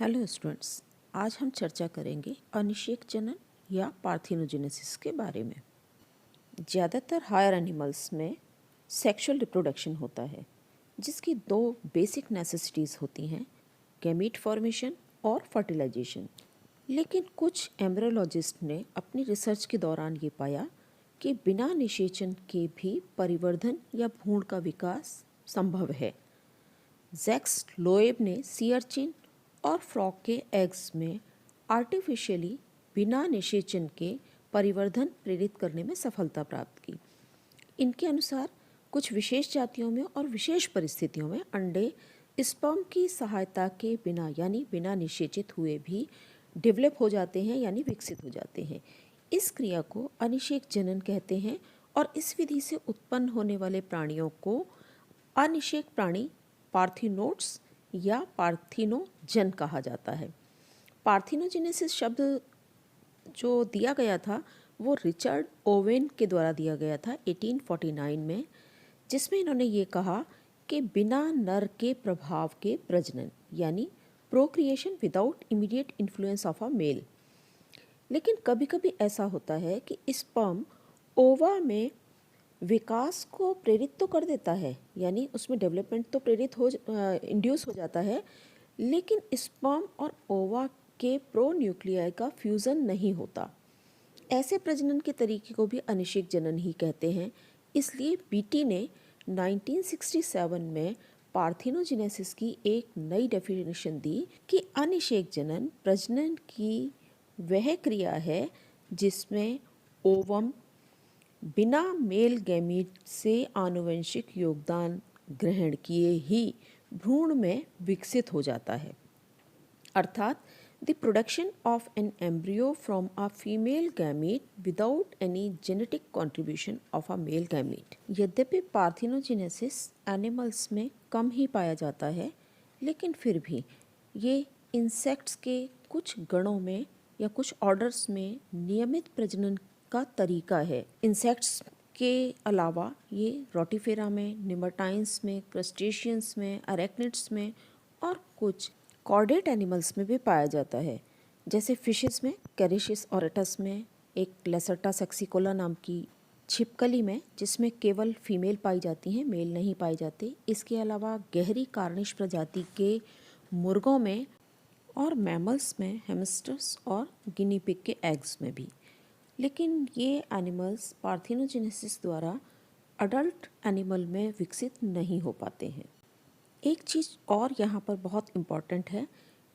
Hello students, आज हम चर्चा करेंगे अनिषेक जनन या पार्थिनोजेनेसिस के बारे में। ज़्यादातर हायर एनिमल्स में सेक्सुअल रिप्रोडक्शन होता है, जिसकी दो बेसिक नेसेसिटीज़ होती हैं, गैमीट फॉर्मेशन और फर्टिलाइजेशन। लेकिन कुछ एम्ब्रियोलॉजिस्ट ने अपनी रिसर्च के दौरान ये पाया कि बिना निषेचन के भी परिवर्धन या भ्रूण का विकास संभव है। जैक्स लोएब ने सी अर्चिन और फ्रॉग के एग्स में आर्टिफिशियली बिना निषेचन के परिवर्धन प्रेरित करने में सफलता प्राप्त की। इनके अनुसार कुछ विशेष जातियों में और विशेष परिस्थितियों में अंडे स्पर्म की सहायता के बिना यानी बिना निषेचित हुए भी डेवलप हो जाते हैं यानी विकसित हो जाते हैं। इस क्रिया को अनिषेक जनन कहते हैं और इस विधि से उत्पन्न होने वाले प्राणियों को अनिषेक प्राणी पार्थिनोड्स या पार्थिनोजन कहा जाता है। पार्थिनोजेनेसिस शब्द जो दिया गया था वो रिचर्ड ओवेन के द्वारा दिया गया था 1849 में, जिसमें इन्होंने ये कहा कि बिना नर के प्रभाव के प्रजनन यानी procreation without immediate influence of a male. लेकिन कभी कभी ऐसा होता है कि स्पर्म ओवा में विकास को प्रेरित तो कर देता है, यानी उसमें डेवलपमेंट तो प्रेरित हो इंड्यूस हो जाता है, लेकिन स्पर्म और ओवा के प्रो न्यूक्लियाई का फ्यूज़न नहीं होता। ऐसे प्रजनन के तरीके को भी अनिषेक जनन ही कहते हैं। इसलिए बीटी ने 1967 में पार्थिनोजेनेसिस की एक नई डेफिनेशन दी कि अनिषेक जनन प्रजनन की वह क्रिया है जिसमें ओवम बिना मेल गैमीट से आनुवंशिक योगदान ग्रहण किए ही भ्रूण में विकसित हो जाता है, अर्थात the production of an embryo from a female gamete without any genetic contribution of a male gamete. यद्यपि पार्थिनोजेनेसिस एनिमल्स में कम ही पाया जाता है, लेकिन फिर भी ये इंसेक्ट्स के कुछ गणों में या कुछ ऑर्डर्स में नियमित प्रजनन का तरीका है। इंसेक्ट्स के अलावा ये रोटिफेरा में, निमरटाइन्स में, क्रस्टेशियंस में, अरेक्निड्स में और कुछ कॉर्डेट एनिमल्स में भी पाया जाता है, जैसे फिशेस में कैरिशिस ओरेटस में, एक लेसर्टा सेक्सिकोला नाम की छिपकली में जिसमें केवल फीमेल पाई जाती हैं, मेल नहीं पाए जाते। इसके अलावा गहरी कार्निश प्रजाति के मुर्गों में और मैमल्स में, हैमस्टर्स और गिनी पिग के एग्स में भी। लेकिन ये एनिमल्स पार्थिनोजेनेसिस द्वारा अडल्ट एनिमल में विकसित नहीं हो पाते हैं। एक चीज़ और यहाँ पर बहुत इम्पॉर्टेंट है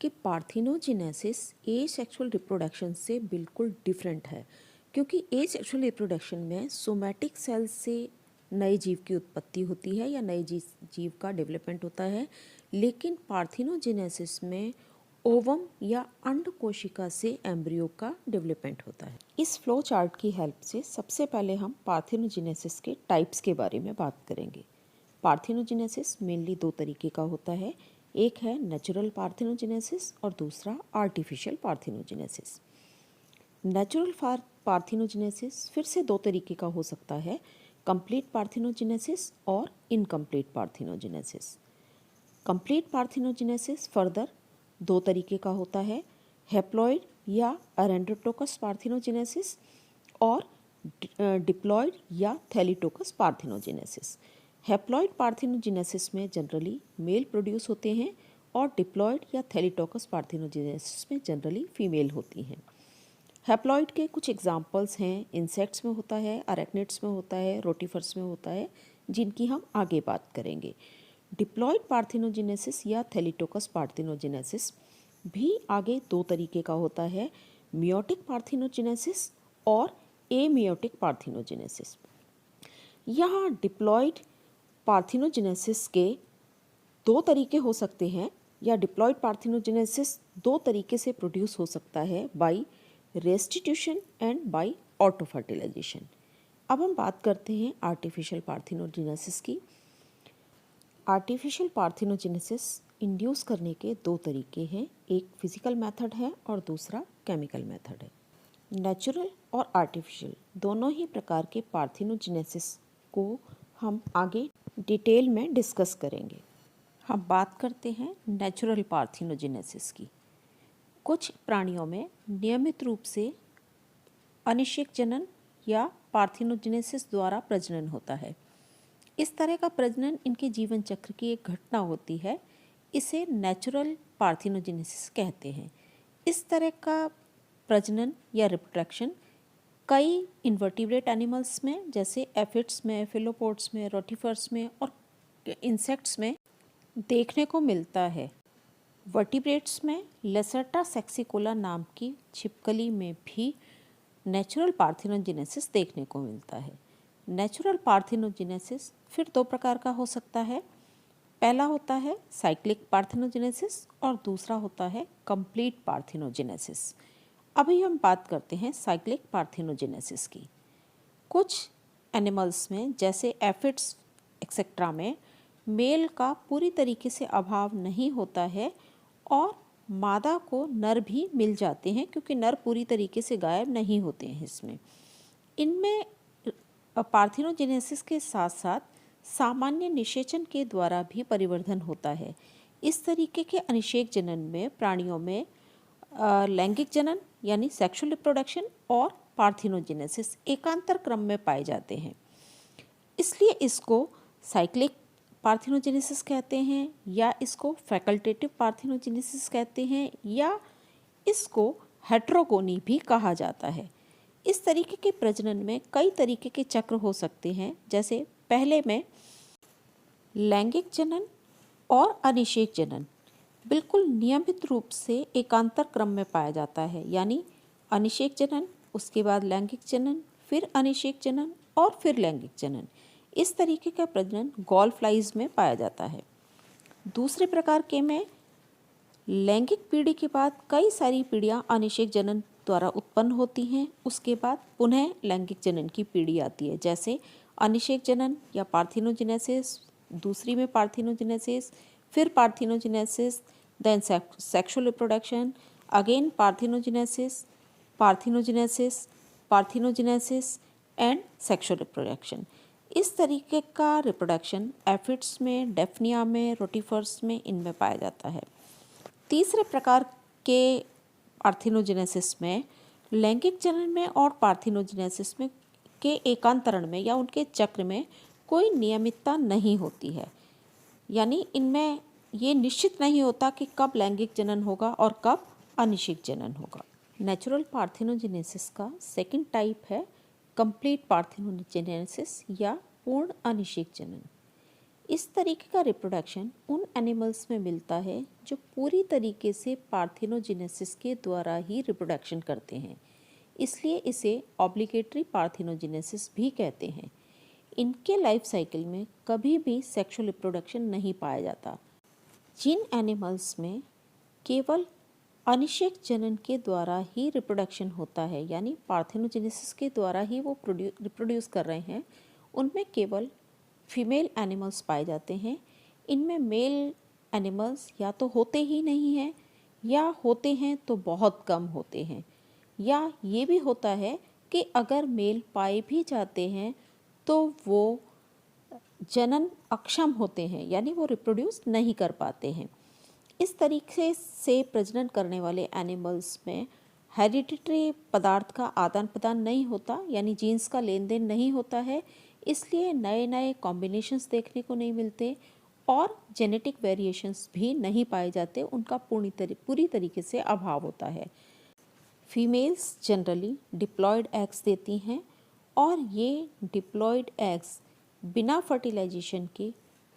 कि पार्थिनोजेनेसिस एसेक्सुअल रिप्रोडक्शन से बिल्कुल डिफरेंट है, क्योंकि एसेक्सुअल रिप्रोडक्शन में सोमैटिक सेल से नए जीव की उत्पत्ति होती है या नए जीव का डेवलपमेंट होता है, लेकिन पार्थिनोजेनेसिस में ओवम या अंड कोशिका से एम्ब्रियो का डेवलपमेंट होता है। इस फ्लो चार्ट की हेल्प से सबसे पहले हम पार्थिनोजेनेसिस के टाइप्स के बारे में बात करेंगे। पार्थिनोजेनेसिस मेनली दो तरीके का होता है, एक है नेचुरल पार्थिनोजेनेसिस और दूसरा आर्टिफिशियल पार्थिनोजेनेसिस। नेचुरल पार्थिनोजेनेसिस फिर से दो तरीके का हो सकता है, कंप्लीट पार्थिनोजेनेसिस और incomplete parthenogenesis. Complete parthenogenesis further दो तरीके का होता है, हेप्लॉइड या अरेंडोटोकस पार्थिनोजेनेसिस और डिप्लॉइड या थैलीटोकस पार्थिनोजेनेसिस। हेप्लॉइड पार्थिनोजेनेसिस में जनरली मेल प्रोड्यूस होते हैं और डिप्लॉइड या थैलीटोकस पार्थिनोजेनेसिस में जनरली फीमेल होती हैं। हेप्लॉइड के कुछ एग्जाम्पल्स हैं, इंसेक्ट्स में होता है, अरेक्निड्स में होता है, रोटिफर्स में होता है, जिनकी हम आगे बात करेंगे। डिप्लॉइड पार्थिनोजेनेसिस या थैलीटोकस पार्थिनोजेनेसिस भी आगे दो तरीके का होता है, मियोटिक पार्थिनोजेनेसिस और एमियोटिक पार्थिनोजेनेसिस। यहाँ डिप्लॉइड पार्थिनोजेनेसिस के दो तरीके हो सकते हैं, या डिप्लॉइड पार्थिनोजेनेसिस दो तरीके से प्रोड्यूस हो सकता है, by restitution and by auto fertilization. अब हम बात करते हैं आर्टिफिशियल पार्थिनोजेनेसिस की। आर्टिफिशियल पार्थिनोजेनेसिस इंड्यूस करने के दो तरीके हैं, एक फिजिकल मेथड है और दूसरा केमिकल मेथड है। नेचुरल और आर्टिफिशियल दोनों ही प्रकार के पार्थिनोजेनेसिस को हम आगे डिटेल में डिस्कस करेंगे। हम बात करते हैं नेचुरल पार्थिनोजेनेसिस की। कुछ प्राणियों में नियमित रूप से अनिषेक जनन या पार्थिनोजेनेसिस द्वारा प्रजनन होता है। इस तरह का प्रजनन इनके जीवन चक्र की एक घटना होती है। इसे नेचुरल पार्थिनोजेनेसिस कहते हैं। इस तरह का प्रजनन या रिप्रोडक्शन कई इन्वर्टिब्रेट एनिमल्स में जैसे एफिड्स में, फिलोपोड्स में, रोटिफर्स में और इंसेक्ट्स में देखने को मिलता है। वर्टिब्रेट्स में लेसर्टा सेक्सिकोला नाम की छिपकली में भी नेचुरल पार्थिनोजेनेसिस देखने को मिलता है। नेचुरल पार्थिनोजेनेसिस फिर दो प्रकार का हो सकता है। पहला होता है साइक्लिक पार्थिनोजेनेसिस और दूसरा होता है कंप्लीट पार्थिनोजेनेसिस। अभी हम बात करते हैं साइक्लिक पार्थिनोजेनेसिस की। कुछ एनिमल्स में जैसे एफिड्स एक्सेट्रा में मेल का पूरी तरीके से अभाव नहीं होता है और मादा को नर भी मिल जाते हैं, क्योंकि नर पूरी तरीके से गायब नहीं होते हैं इसमें। इनमें पार्थिनोजेनेसिस के साथ साथ सामान्य निषेचन के द्वारा भी परिवर्धन होता है। इस तरीके के अनिषेक जनन में प्राणियों में लैंगिक जनन यानी सेक्सुअल रिप्रोडक्शन और पार्थिनोजेनेसिस एकांतर क्रम में पाए जाते हैं। इसलिए इसको साइक्लिक पार्थिनोजेनेसिस कहते हैं या इसको फैकल्टेटिव पार्थिनोजेनेसिस कहते हैं या इसको हेट्रोगोनी भी कहा जाता है। इस तरीके के प्रजनन में कई तरीके के चक्र हो सकते हैं। जैसे पहले में लैंगिक जनन और अनिषेक जनन बिल्कुल नियमित रूप से एकांतर क्रम में पाया जाता है, यानी अनिषेक जनन, उसके बाद लैंगिक जनन, फिर अनिषेक जनन और फिर लैंगिक जनन। इस तरीके का प्रजनन गॉल फ्लाइज में पाया जाता है। दूसरे प्रकार के में लैंगिक पीढ़ी के बाद कई सारी पीढ़ियाँ अनिषेक जनन द्वारा उत्पन्न होती हैं। उसके बाद पुनः लैंगिक जनन की पीढ़ी आती है, जैसे अनिषेक जनन या पार्थिनोजेनेसिस, दूसरी में पार्थिनोजेनेसिस, फिर parthenogenesis, then sexual reproduction, again parthenogenesis, parthenogenesis, parthenogenesis and sexual reproduction. इस तरीके का रिप्रोडक्शन एफिड्स में, डेफनिया में, रोटिफर्स में इनमें पाया जाता है। तीसरे प्रकार के पार्थिनोजेनेसिस में लैंगिक जनन में और पार्थिनोजेनेसिस में के एकांतरण में या उनके चक्र में कोई नियमितता नहीं होती है, यानी इनमें ये निश्चित नहीं होता कि कब लैंगिक जनन होगा और कब अनिषेक जनन होगा। नेचुरल पार्थिनोजेनेसिस का सेकंड टाइप है कंप्लीट पार्थिनोजेनेसिस या पूर्ण अनिषेक जनन। इस तरीके का रिप्रोडक्शन उन एनिमल्स में मिलता है जो पूरी तरीके से पार्थिनोजेनेसिस के द्वारा ही रिप्रोडक्शन करते हैं, इसलिए इसे ऑब्लिगेटरी पार्थिनोजेनेसिस भी कहते हैं। इनके लाइफ साइकिल में कभी भी सेक्सुअल रिप्रोडक्शन नहीं पाया जाता। जिन एनिमल्स में केवल अनिषेक जनन के द्वारा ही रिप्रोडक्शन होता है, यानी पार्थिनोजेनेसिस के द्वारा ही वो रिप्रोड्यूस कर रहे हैं, उनमें केवल फीमेल एनिमल्स पाए जाते हैं। इनमें मेल एनिमल्स या तो होते ही नहीं हैं या होते हैं तो बहुत कम होते हैं, या ये भी होता है कि अगर मेल पाए भी जाते हैं तो वो जनन अक्षम होते हैं, यानी वो रिप्रोड्यूस नहीं कर पाते हैं। इस तरीके से प्रजनन करने वाले एनिमल्स में हेरिडिटरी पदार्थ का आदान प्रदान नहीं होता, यानी जीन्स का लेन देन नहीं होता है, इसलिए नए नए कॉम्बिनेशंस देखने को नहीं मिलते और जेनेटिक वेरिएशंस भी नहीं पाए जाते, उनका पूरी तरीके से अभाव होता है। फीमेल्स जनरली डिप्लॉयड एग्स देती हैं और ये डिप्लॉयड एग्स बिना फर्टिलाइजेशन के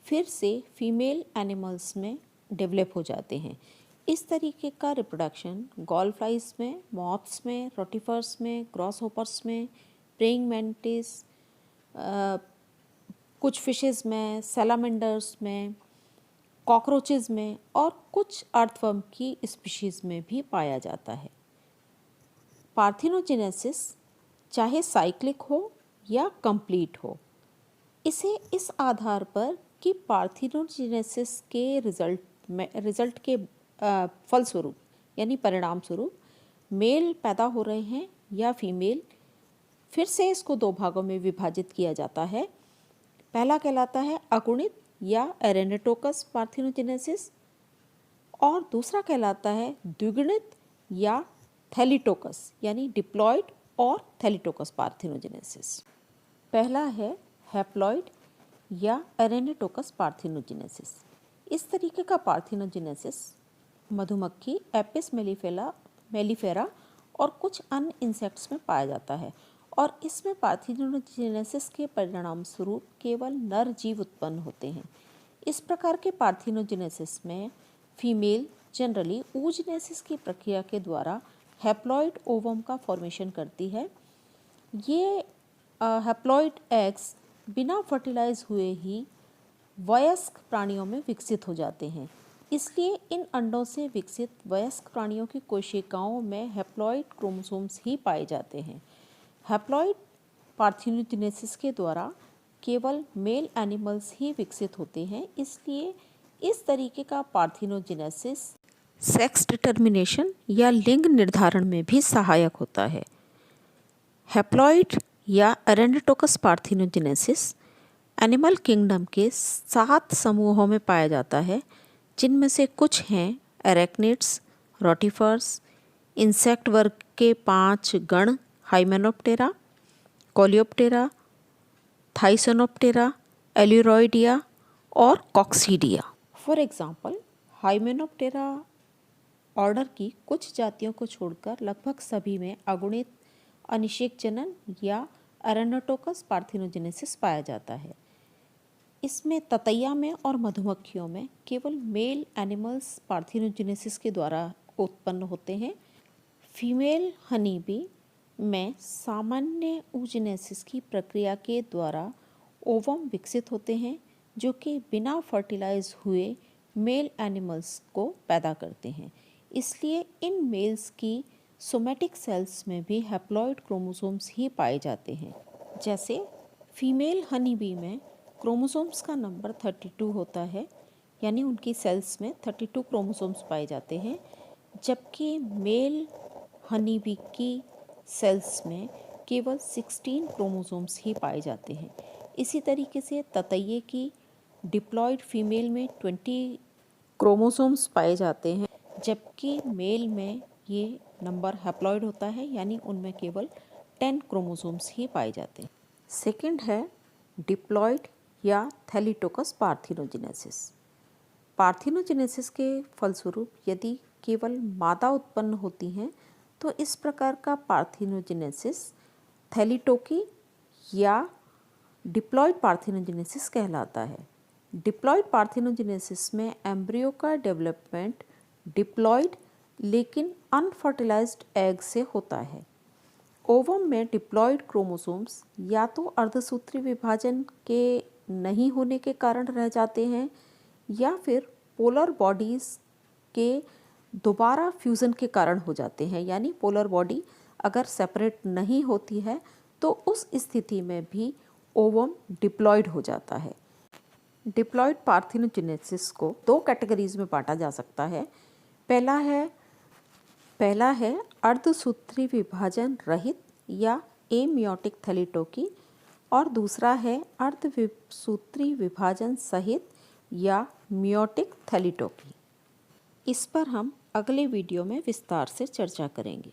फिर से फीमेल एनिमल्स में डेवलप हो जाते हैं। इस तरीके का रिप्रोडक्शन गॉल फ्लाइज में, मॉथ्स में, रोटिफर्स में, ग्रॉस होपर्स में, प्रेइंग मैंटिस, कुछ फिशेस में, सैलामेंडर्स में, कॉकरोचेस में और कुछ अर्थवर्म की स्पीशीज में भी पाया जाता है। पार्थिनोजेनेसिस चाहे साइक्लिक हो या कंप्लीट हो, इसे इस आधार पर कि पार्थिनोजेनेसिस के रिजल्ट के फलस्वरूप यानी परिणाम स्वरूप मेल पैदा हो रहे हैं या फीमेल, फिर से इसको दो भागों में विभाजित किया जाता है। पहला कहलाता है अगुणित या एरेनेटोकस पार्थिनोजेनेसिस और दूसरा कहलाता है द्विगुणित या थैलिटोकस यानी डिप्लॉयड और थैलिटोकस पार्थिनोजेनेसिस। पहला है हैप्लॉयड या एरेनिटोकस पार्थिनोजेनेसिस। इस तरीके का पार्थिनोजेनेसिस मधुमक्खी एपिस मेलिफेरा और कुछ अन्य इंसेक्ट्स में पाया जाता है और इसमें पार्थिनोजेनेसिस के परिणाम स्वरूप केवल नर जीव उत्पन्न होते हैं। इस प्रकार के पार्थिनोजेनेसिस में फीमेल जनरली oogenesis की प्रक्रिया के द्वारा हैप्लॉइड ओवम का फॉर्मेशन करती है। ये हैप्लॉइड एग्स बिना फर्टिलाइज हुए ही वयस्क प्राणियों में विकसित हो जाते हैं। इसलिए इन अंडों से विकसित वयस्क प्राणियों की कोशिकाओं में हैप्लॉइड क्रोमोसोम्स ही पाए जाते हैं। हैप्लॉइड पार्थिनोजेनेसिस के द्वारा केवल मेल एनिमल्स ही विकसित होते हैं। इसलिए इस तरीके का पार्थिनोजेनेसिस सेक्स डिटर्मिनेशन या लिंग निर्धारण में भी सहायक होता है। हैप्लॉइड या एरेनिटोकस पार्थिनोजेनेसिस एनिमल किंगडम के 7 समूहों में पाया जाता है, जिनमें से कुछ हैं एरेक्निड्स, रोटिफर्स, इंसेक्ट वर्ग के 5 गण हाइमेनोप्टेरा, कोलियोप्टेरा, थाइसोनोप्टेरा, एल्यूरोइडिया और कॉक्सीडिया। फॉर एग्जाम्पल हाइमेनोप्टेरा ऑर्डर की कुछ जातियों को छोड़कर लगभग सभी में अगुणित अनिषेक जनन या एरेनिटोकस पार्थिनोजेनेसिस पाया जाता है। इसमें ततैया में और मधुमक्खियों में केवल मेल एनिमल्स पार्थिनोजेनेसिस के द्वारा उत्पन्न होते हैं। फीमेल हनी बी में सामान्य oogenesis की प्रक्रिया के द्वारा ओवम विकसित होते हैं, जो कि बिना फर्टिलाइज हुए मेल एनिमल्स को पैदा करते हैं। इसलिए इन मेल्स की सोमेटिक सेल्स में भी हैप्लॉइड क्रोमोसोम्स ही पाए जाते हैं। जैसे फीमेल हनी बी में क्रोमोसोम्स का नंबर 32 होता है, यानी उनकी सेल्स में 32 क्रोमोसोम्स पाए जाते हैं, जबकि मेल हनी बी की सेल्स में केवल 16 क्रोमोसोम्स ही पाए जाते हैं। इसी तरीके से ततैये की डिप्लॉयड फीमेल में 20 क्रोमोसोम्स पाए जाते हैं, जबकि मेल में ये नंबर हैप्लॉइड होता है, यानी उनमें केवल 10 क्रोमोसोम्स ही पाए जाते हैं। सेकंड है डिप्लॉयड या थैलिटोकस पार्थिनोजेनेसिस। पार्थिनोजेनेसिस के फलस्वरूप यदि केवल मादा उत्पन्न होती हैं तो इस प्रकार का पार्थिनोजेनेसिस थैलिटोकी या डिप्लॉयड पार्थिनोजेनेसिस कहलाता है। डिप्लॉयड पार्थिनोजेनेसिस में एम्ब्रियो का डेवलपमेंट डिप्लॉयड लेकिन अनफर्टिलाइज्ड एग से होता है। ओवम में डिप्लॉयड क्रोमोसोम्स या तो अर्धसूत्री विभाजन के नहीं होने के कारण रह जाते हैं या फिर पोलर बॉडीज़ के दोबारा फ्यूज़न के कारण हो जाते हैं, यानी पोलर बॉडी अगर सेपरेट नहीं होती है तो उस स्थिति में भी ओवम डिप्लॉयड हो जाता है। डिप्लॉयड पार्थिनोजेनेसिस को 2 कैटेगरीज में बांटा जा सकता है। पहला है अर्धसूत्री विभाजन रहित या एमियोटिक थैलिटोकी और दूसरा है अर्धसूत्री विभाजन सहित या मियोटिक थैलिटोकी। इस पर हम अगले वीडियो में विस्तार से चर्चा करेंगे।